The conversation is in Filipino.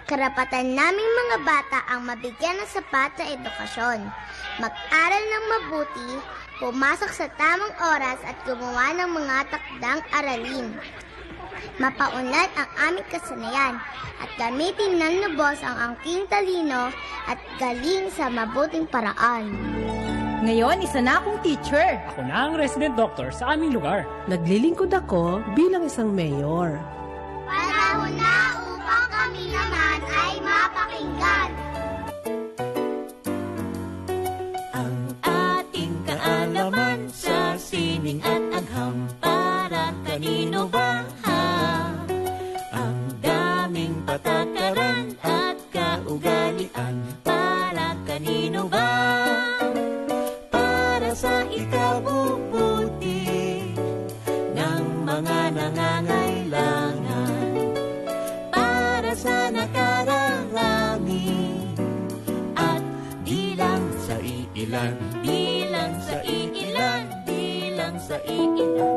Karapatan naming mga bata ang mabigyan ng sapat na edukasyon, mag-aral ng mabuti, pumasok sa tamang oras at gumawa ng mga takdang aralin. Mapaunlad ang aming kasanayan at gamitin ng lubos ang angking talino at galing sa mabuting paraan. Ngayon, isa na akong teacher. Ako na ang resident doctor sa aming lugar. Naglilingkod ako bilang isang mayor. Panahon na upang kami naman ay mapakinggan. Ang ating kaalaman sa sining at agham, para kanino ba? Ang daming patakaran at kaugalian, para kanino ba? Para sa ikabubuti ng mga nangangailangan, para sa nakararami at di lang sa iilan, di lang sa iilan, di lang sa iilan.